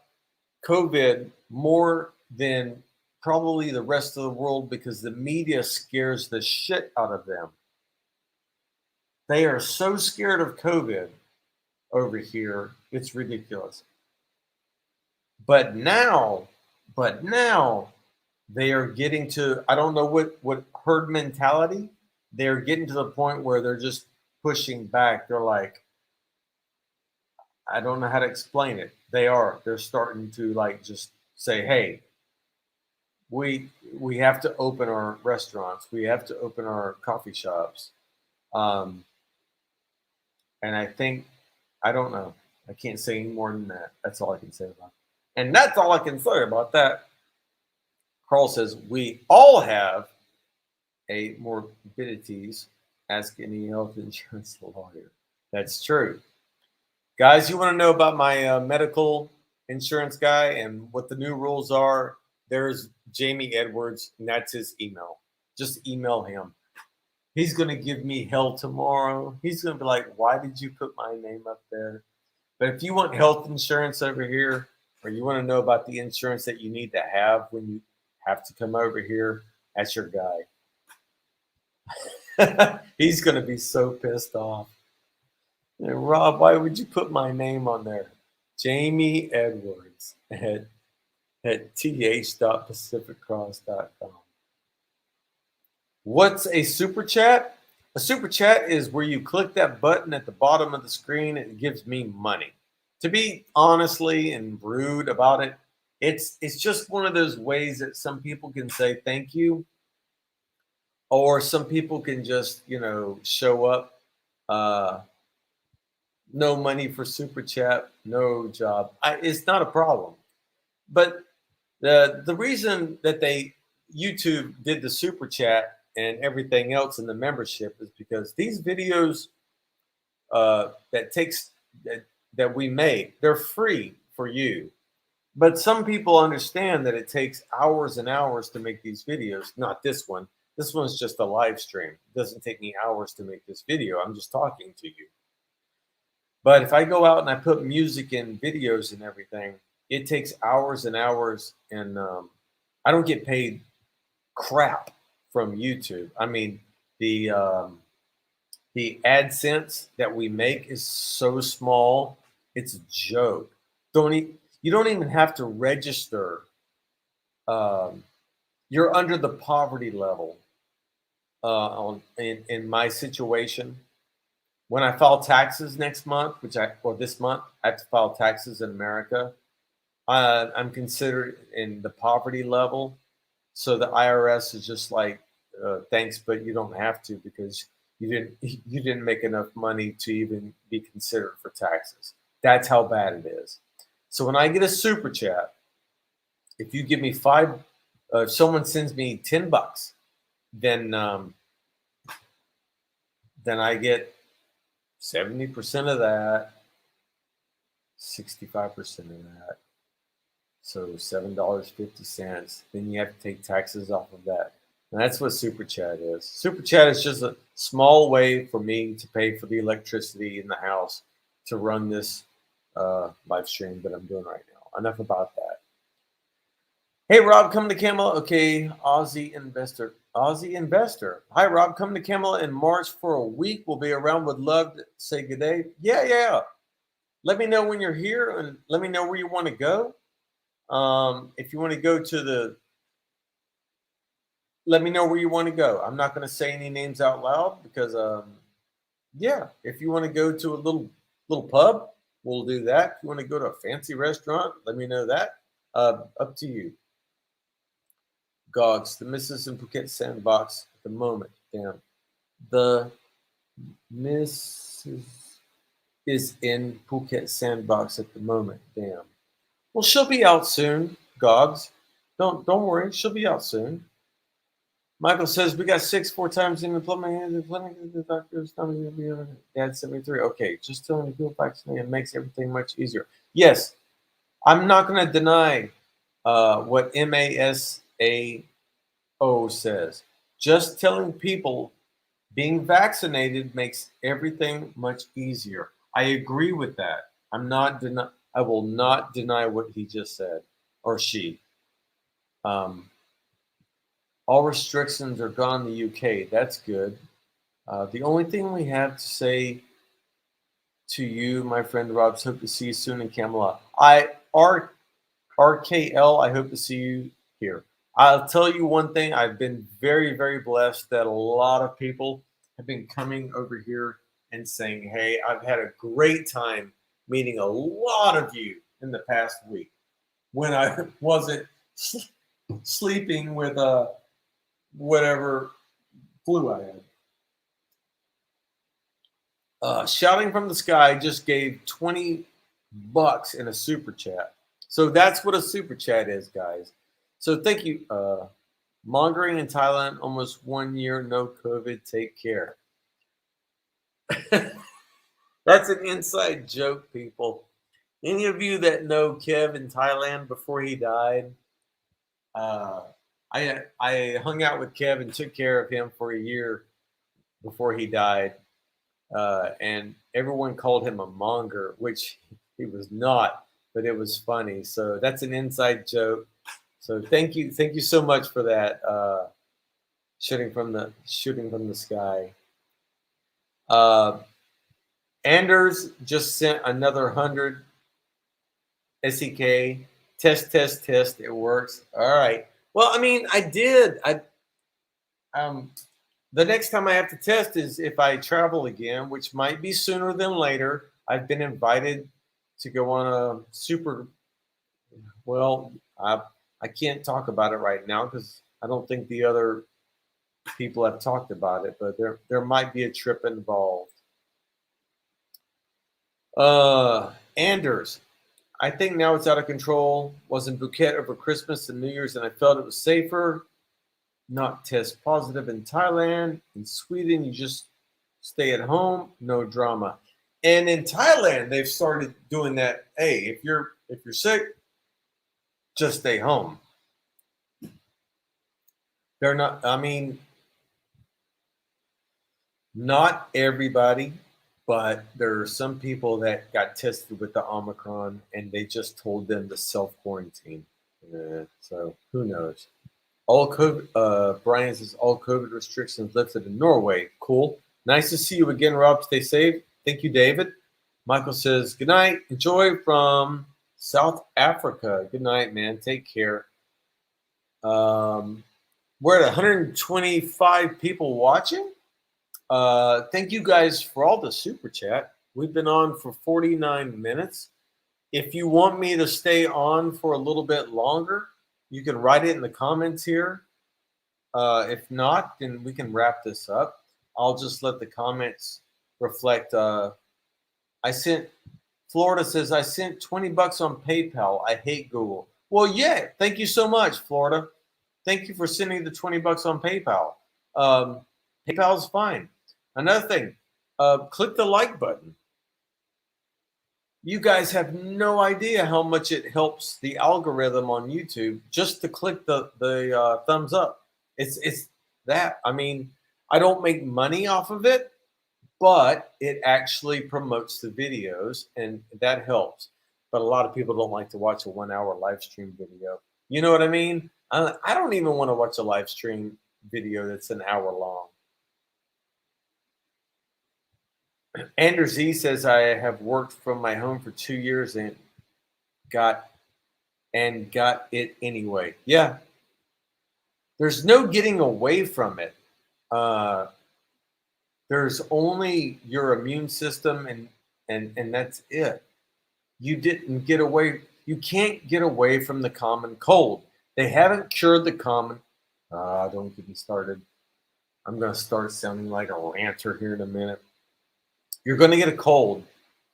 COVID more than probably the rest of the world because the media scares the shit out of them. They are so scared of COVID over here, it's ridiculous. But now, they are getting to, I don't know what herd mentality, they're getting to the point where they're just pushing back. They're like, I don't know how to explain it. They're starting to like just say, hey, we have to open our restaurants. We have to open our coffee shops. Um, and I don't know. I can't say any more than that. That's all I can say about it. And that's all I can say about that. Carl says, we all have a morbidities. Ask any health insurance lawyer. That's true. Guys, you want to know about my medical insurance guy and what the new rules are? There's Jamie Edwards, and that's his email. Just email him. He's going to give me hell tomorrow. He's going to be like, why did you put my name up there? But if you want health insurance over here, or you want to know about the insurance that you need to have when you have to come over here, that's your guy. He's going to be so pissed off. And Rob, why would you put my name on there? Jamie Edwards at th.pacificcross.com. What's a super chat? A super chat is where you click that button at the bottom of the screen and it gives me money. To be honestly and rude about it, it's just one of those ways that some people can say thank you, or some people can just show up. No money for super chat, no job. It's not a problem. But the reason that YouTube did the super chat and everything else in the membership is because these videos that we make, they're free for you. But some people understand that it takes hours and hours to make these videos. Not this one. This one's just a live stream. It doesn't take me hours to make this video. I'm just talking to you. But if I go out and I put music and videos and everything, it takes hours and hours, and I don't get paid crap from YouTube. I mean, the AdSense that we make is so small, it's a joke. You don't even have to register. You're under the poverty level in my situation. When I file taxes next month, this month, I have to file taxes in America. I'm considered in the poverty level, so the IRS is just like, thanks, but you don't have to because you didn't make enough money to even be considered for taxes. That's how bad it is. So when I get a super chat, if you give me if someone sends me $10, then I get 70% of that, 65% of that, So $7.50. Then you have to take taxes off of that. And that's what Super Chat is. Super Chat is just a small way for me to pay for the electricity in the house to run this live stream that I'm doing right now. Enough about that. Hey, Rob, come to Kamala. Okay, Aussie investor. Aussie investor. Hi, Rob, come to Kamala in March for a week. We'll be around. Would love to say good day. Yeah. Let me know when you're here and let me know where you want to go. If you want to go to let me know where you want to go. I'm not going to say any names out loud because, yeah, if you want to go to a little pub, we'll do that. If you want to go to a fancy restaurant, let me know that. Up to you. Gogs, the Mrs. in Phuket sandbox at the moment. Damn. The Mrs. is in Phuket sandbox at the moment. Damn. Well, she'll be out soon, Gogs. Don't worry, she'll be out soon. Michael says we got 4 times in the plumbing. The clinic, the doctor's telling me to be on Dad 73. Okay, just telling me to go vaccinate. It makes everything much easier. Yes, I'm not going to deny what MASAO says. Just telling people being vaccinated makes everything much easier. I agree with that. I will not deny what he just said or she. All restrictions are gone in the UK. That's good. The only thing we have to say to you, my friend Rob, hope to see you soon in Kamala. RKL, I hope to see you here. I'll tell you one thing. I've been very, very blessed that a lot of people have been coming over here and saying, hey, I've had a great time meeting a lot of you in the past week when I wasn't sleeping with whatever flu I had. Shouting from the Sky just gave $20 in a super chat. So that's what a super chat is, guys. So thank you. Mongering in Thailand, almost 1 year, no COVID. Take care. That's an inside joke, people. Any of you that know Kev in Thailand before he died, I hung out with Kev and took care of him for a year before he died. And everyone called him a monger, which he was not, but it was funny. So that's an inside joke. So thank you so much for that. Shooting from the sky. Anders just sent another 100 SEK. Test. It works. All right. Well, I mean, I did. The next time I have to test is if I travel again, which might be sooner than later. I've been invited to go on a super. Well, I can't talk about it right now because I don't think the other people have talked about it, but there might be a trip involved. Anders, I think now it's out of control. Was in Phuket over Christmas and New Year's, and I felt it was safer. Not test positive in Thailand. In Sweden, you just stay at home, no drama. And in Thailand, they've started doing that. Hey, if you're sick, just stay home. They're not. I mean, not everybody, but there are some people that got tested with the Omicron, and they just told them to self quarantine. So who knows? All COVID. Brian says all COVID restrictions lifted in Norway. Cool. Nice to see you again, Rob. Stay safe. Thank you, David. Michael says good night. Enjoy from South Africa. Good night, man. Take care. We're at 125 people watching. Thank you guys for all the super chat. We've been on for 49 minutes. If you want me to stay on for a little bit longer, you can write it in the comments here. If not, then we can wrap this up. I'll just let the comments reflect. Florida says, I sent $20 on PayPal. I hate Google. Well, yeah. Thank you so much, Florida. Thank you for sending the $20 on PayPal. PayPal is fine. Another thing, click the like button. You guys have no idea how much it helps the algorithm on YouTube just to click the thumbs up. It's that. I mean, I don't make money off of it, but it actually promotes the videos, and that helps. But a lot of people don't like to watch a 1 hour live stream video. You know what I mean? I don't even want to watch a live stream video that's an hour long. Anders Z says I have worked from my home for 2 years got got it anyway. Yeah, there's no getting away from it. Uh, there's only your immune system, and that's it. You didn't get away. You can't get away from the common cold. They haven't cured the common. Don't get me started. I'm going to start sounding like a ranter here in a minute. You're going to get a cold.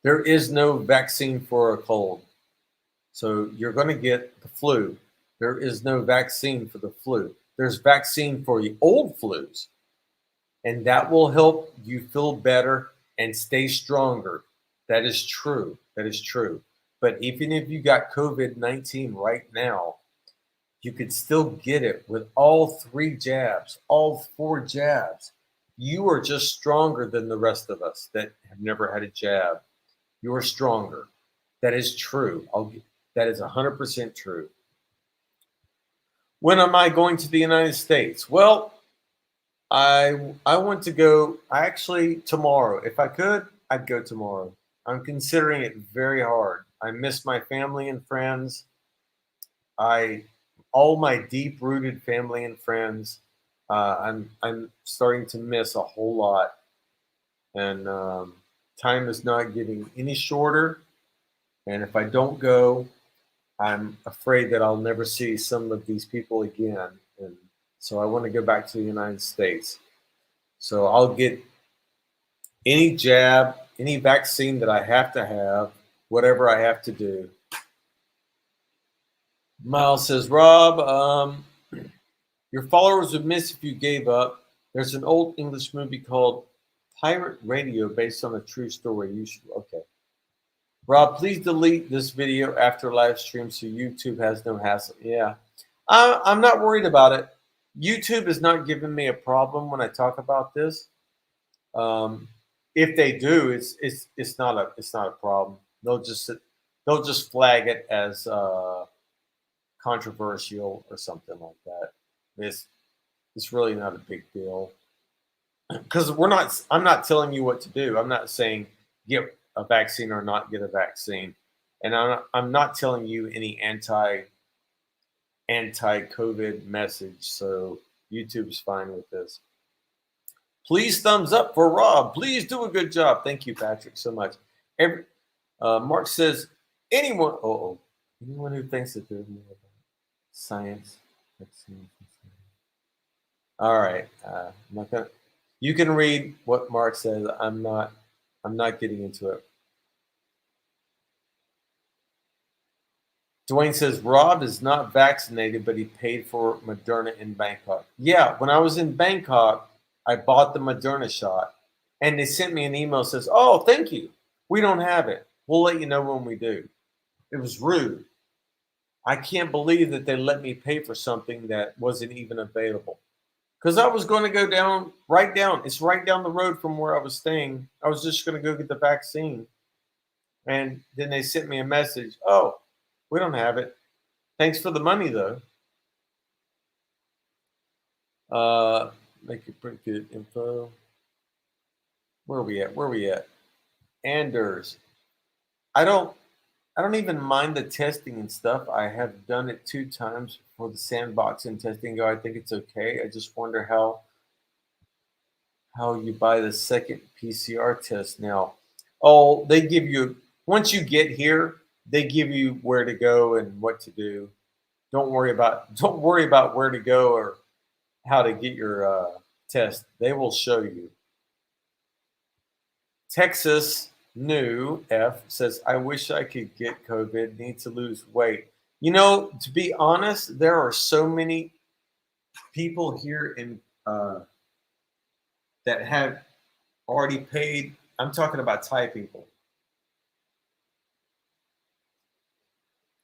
There is no vaccine for a cold. So you're going to get the flu. There is no vaccine for the flu. There's vaccine for the old flus, and that will help you feel better and stay stronger. That is true. That is true. But even if you got COVID-19 right now, you could still get it with all 3 jabs, all 4 jabs. You are just stronger than the rest of us that have never had a jab. You are stronger. That is true. That is 100% true. When am I going to the United States? Well, I want to go actually tomorrow. If I could, I'd go tomorrow. I'm considering it very hard. I miss my family and friends. I all my deep rooted family and friends. I'm starting to miss a whole lot, and time is not getting any shorter. And if I don't go, I'm afraid that I'll never see some of these people again. And so I want to go back to the United States. So I'll get any jab, any vaccine that I have, whatever I have to do. Miles says, Rob, your followers would miss if you gave up. There's an old English movie called Pirate Radio based on a true story. You should, okay. Rob, please delete this video after live stream so YouTube has no hassle. Yeah, I'm not worried about it. YouTube is not giving me a problem when I talk about this. If they do, it's not a problem. They'll just flag it as controversial or something like that. It's really not a big deal because I'm not telling you what to do. I'm not saying get a vaccine or not get a vaccine, and I'm not telling you any anti-COVID message. So YouTube's fine with this. Please thumbs up for Rob. Please do a good job. Thank you, Patrick, so much. Mark says anyone who thinks that there's more about science. All right, I'm not gonna. You can read what Mark says. I'm not getting into it. Dwayne says Rob is not vaccinated, but he paid for Moderna in Bangkok. Yeah, when I was in Bangkok, I bought the Moderna shot, and they sent me an email that says, "Oh, thank you. We don't have it. We'll let you know when we do." It was rude. I can't believe that they let me pay for something that wasn't even available. Because I was going to go it's right down the road from where I was staying. I was just going to go get the vaccine. And then they sent me a message. Oh, we don't have it. Thanks for the money, though. Make it pretty good info. Where are we at? Where are we at? Anders. I don't even mind the testing and stuff. I have done it 2 times for the sandbox and testing. I think it's okay. I just wonder how you buy the second PCR test now. Oh, they give you once you get here, they give you where to go and what to do. Don't worry about where to go or how to get your test. They will show you. Texas New F says, I wish I could get COVID, need to lose weight. You know, to be honest, there are so many people here in that have already paid. I'm talking about Thai people.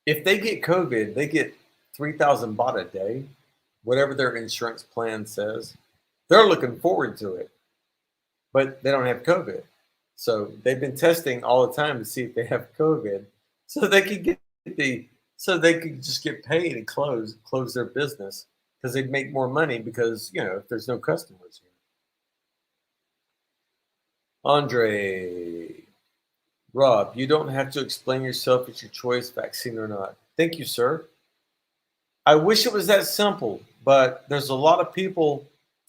If they get COVID, they get 3,000 baht a day, whatever their insurance plan says. They're looking forward to it, but they don't have COVID. So they've been testing all the time to see if they have COVID, so they could get so they could just get paid and close their business because they'd make more money because if there's no customers here. Andre, Rob, you don't have to explain yourself. It's your choice, vaccine or not. Thank you, sir. I wish it was that simple, but there's a lot of people.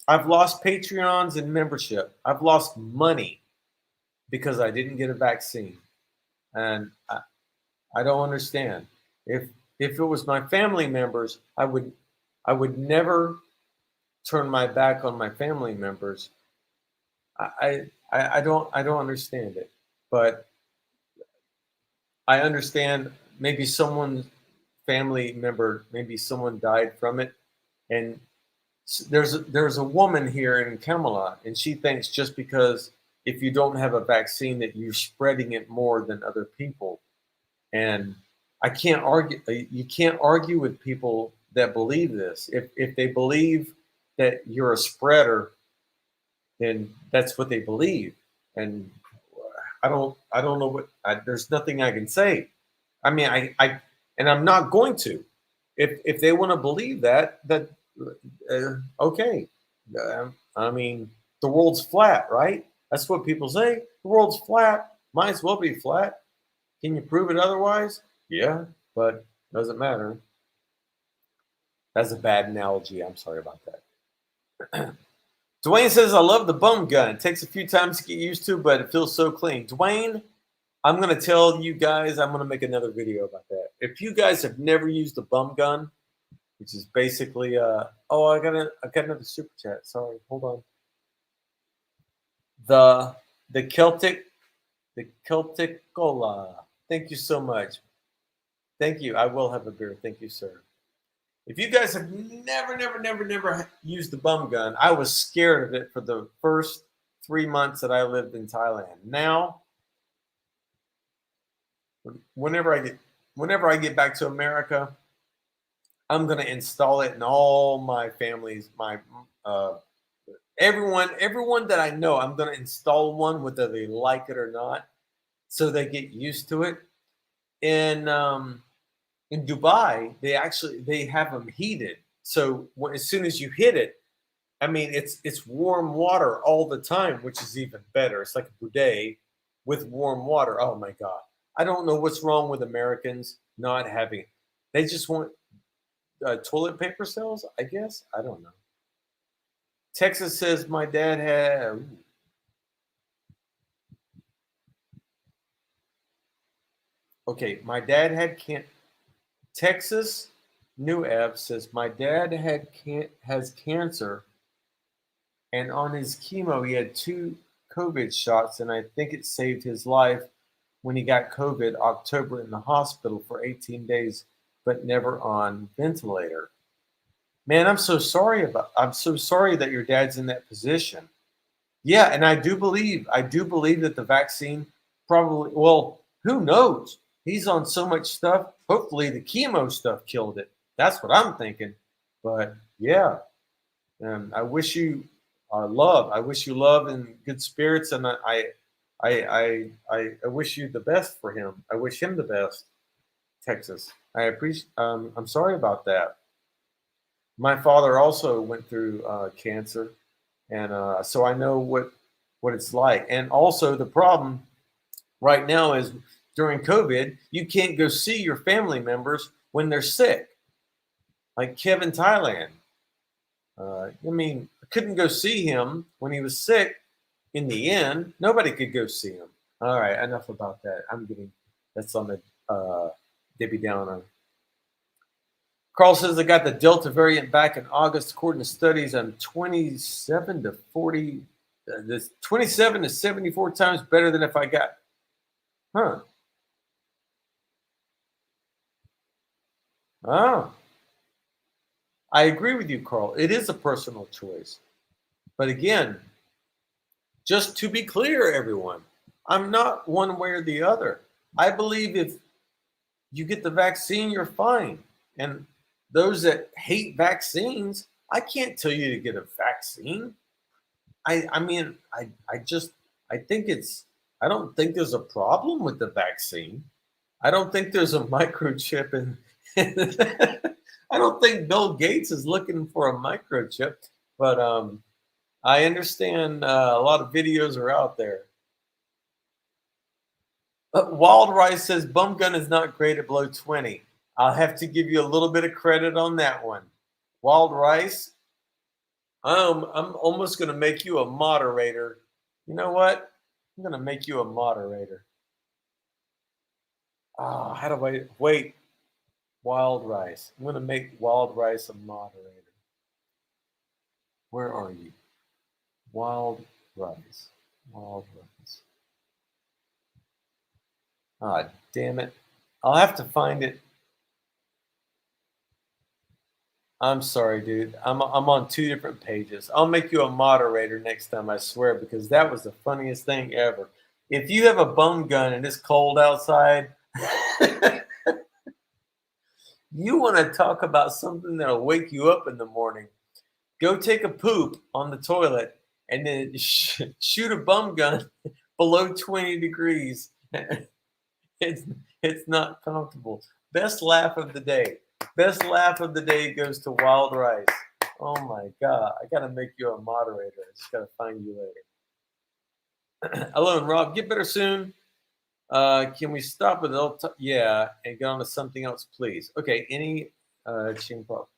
I've lost Patreons and membership. I've lost money because I didn't get a vaccine, and I don't understand. If it was my family members, I would never turn my back on my family members. I don't understand it, but I understand maybe someone's family member, maybe someone died from it, and there's a woman here in Kamala, and she thinks just because if you don't have a vaccine that you're spreading it more than other people, and I can't argue. You can't argue with people that believe this. If they believe that you're a spreader, then that's what they believe, and I don't know there's nothing I can say. I mean, and I'm not going to. If they want to believe that okay. I mean, the world's flat, right? That's what people say. The world's flat. Might as well be flat. Can you prove it otherwise? Yeah, but it doesn't matter. That's a bad analogy. I'm sorry about that. Dwayne says, I love the bum gun. It takes a few times to get used to, but it feels so clean. Dwayne, I'm going to tell you guys, I'm going to make another video about that. If you guys have never used the bum gun, which is basically, I got another super chat. Sorry, hold on. The Celtic cola. Thank you so much. Thank you. I will have a beer. Thank you, sir. If you guys have never used the bum gun, I was scared of it for the first 3 months that I lived in Thailand. Now, whenever I get back to America, I'm gonna install it in all my families, everyone that I know. I'm gonna install one, whether they like it or not, so they get used to it. In Dubai, they have them heated. So as soon as you hit it, I mean, it's warm water all the time, which is even better. It's like a bidet with warm water. Oh my God. I don't know what's wrong with Americans not having it. They just want toilet paper sales, I guess. I don't know. Texas says my dad had. Okay, my dad had Texas New Ev says my dad has cancer, and on his chemo he had 2 COVID shots, and I think it saved his life when he got COVID October in the hospital for 18 days, but never on ventilator. Man, I'm so sorry that your dad's in that position. Yeah, and I do believe that the vaccine probably, well, who knows? He's on so much stuff. Hopefully the chemo stuff killed it. That's what I'm thinking. But yeah, I wish you love. I wish you love and good spirits, and I wish you the best for him. I wish him the best. Texas. I appreciate. I'm sorry about that. My father also went through cancer, and so I know what it's like. And also the problem right now is during COVID, you can't go see your family members when they're sick, like Kevin Thailand. I mean, I couldn't go see him when he was sick. In the end, nobody could go see him. All right, enough about that. That's on the Debbie Downer. Carl says I got the Delta variant back in August. According to studies, I'm 27 to 74 times better than if I got. Huh. Oh. I agree with you, Carl. It is a personal choice. But again, just to be clear, everyone, I'm not one way or the other. I believe if you get the vaccine, you're fine. And those that hate vaccines, I can't tell you to get a vaccine. I mean, I think I don't think there's a problem with the vaccine. I don't think there's a microchip in I don't think Bill Gates is looking for a microchip, but I understand a lot of videos are out there. Wild Rice says bum gun is not great at below 20. I'll have to give you a little bit of credit on that one. Wild Rice, I'm almost going to make you a moderator. You know what? I'm going to make you a moderator. How do I wait? Wild Rice. I'm going to make Wild Rice a moderator. Where are you? Wild Rice. Wild Rice. Ah, damn it. I'll have to find it. I'm sorry, dude. I'm on two different pages. I'll make you a moderator next time, I swear, because that was the funniest thing ever. If you have a bum gun and it's cold outside, you want to talk about something that'll wake you up in the morning. Go take a poop on the toilet and then shoot a bum gun below 20 degrees. It's not comfortable. Best laugh of the day. Best laugh of the day goes to Wild Rice. Oh my God. I got to make you a moderator. I just got to find you later. Hello, and Rob. Get better soon. Can we stop with yeah, and get on to something else, please? Okay. Any chain problem?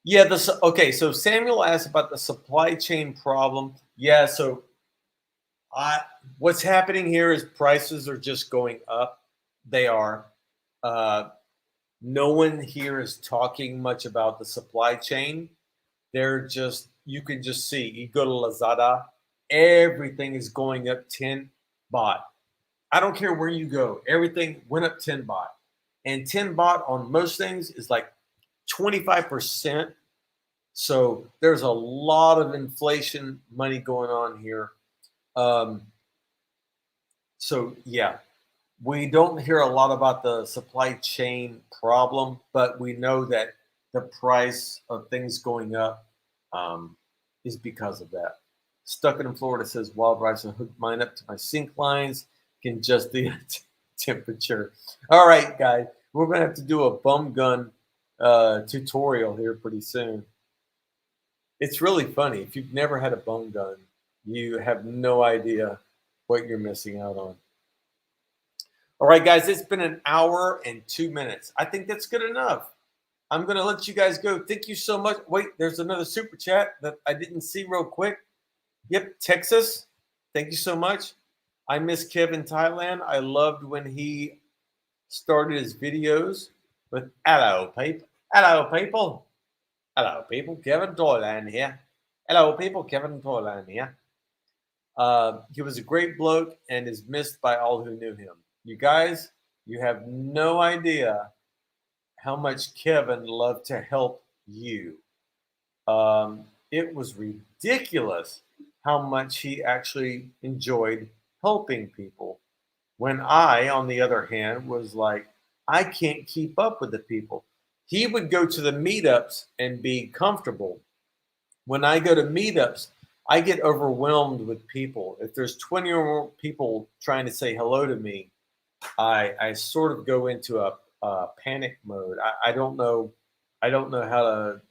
Yeah. Okay. So Samuel asked about the supply chain problem. Yeah. So what's happening here is prices are just going up. They are. No one here is talking much about the supply chain. They're just, you can just see, you go to Lazada, everything is going up 10 baht. I don't care where you go, everything went up 10 baht. And 10 baht on most things is like 25%. So there's a lot of inflation money going on here. So yeah, we don't hear a lot about the supply chain problem, but we know that the price of things going up is because of that. Stuck in Florida says Wild Rice, I hooked mine up to my sink lines, can adjust the temperature. All right, guys, we're gonna have to do a bum gun tutorial here pretty soon. It's really funny. If you've never had a bum gun, you have no idea what you're missing out on. All right, guys, it's been an hour and 2 minutes. I think that's good enough. I'm going to let you guys go. Thank you so much. Wait, there's another super chat that I didn't see real quick. Yep, Texas. Thank you so much. I miss Kevin Thailand. I loved when he started his videos with hello, people. Hello, people. Hello, people. Kevin Thailand here. Hello, people. Kevin Thailand here. He was a great bloke and is missed by all who knew him. You guys, you have no idea how much Kevin loved to help you. It was ridiculous how much he actually enjoyed helping people. When I, on the other hand, was like, I can't keep up with the people. He would go to the meetups and be comfortable. When I go to meetups, I get overwhelmed with people. If there's 20 or more people trying to say hello to me, I sort of go into a panic mode. I don't know how to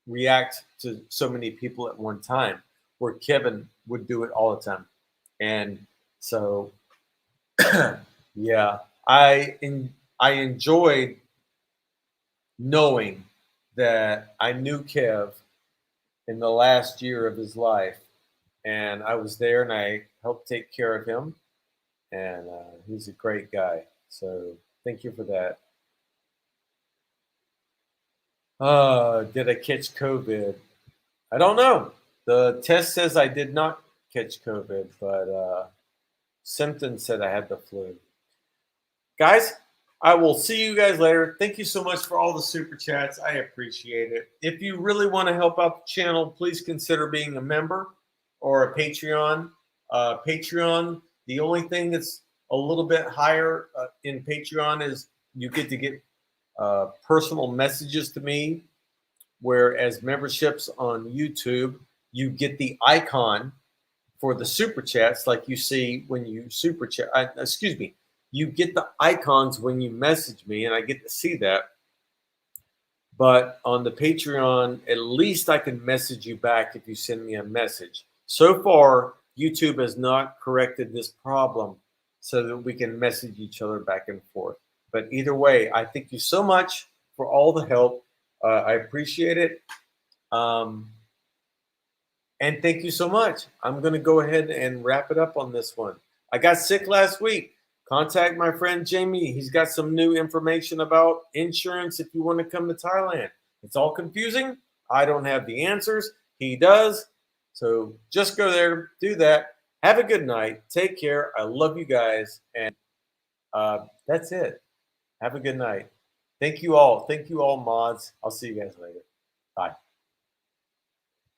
react to so many people at one time, where Kevin would do it all the time. And so yeah, I enjoyed knowing that I knew Kev in the last year of his life, and I was there and I helped take care of him, and he's a great guy. So thank you for that. Did I catch COVID? I don't know. The test says I did not catch COVID, but symptoms said I had the flu. Guys, I will see you guys later. Thank you so much for all the super chats. I appreciate it. If you really want to help out the channel, please consider being a member or a Patreon. Patreon, the only thing that's a little bit higher in Patreon is you get to get personal messages to me, whereas memberships on YouTube, you get the icon for the super chats like you see when you super chat. Excuse me, you get the icons when you message me, and I get to see that. But on the Patreon, at least I can message you back if you send me a message. So far, YouTube has not corrected this problem so that we can message each other back and forth. But either way, I thank you so much for all the help. I appreciate it. And thank you so much. I'm going to go ahead and wrap it up on this one. I got sick last week. Contact my friend Jamie. He's got some new information about insurance if you want to come to Thailand. It's all confusing. I don't have the answers. He does. So just go there, do that. Have a good night. Take care. I love you guys. And that's it. Have a good night. Thank you all. Thank you all, mods. I'll see you guys later. Bye.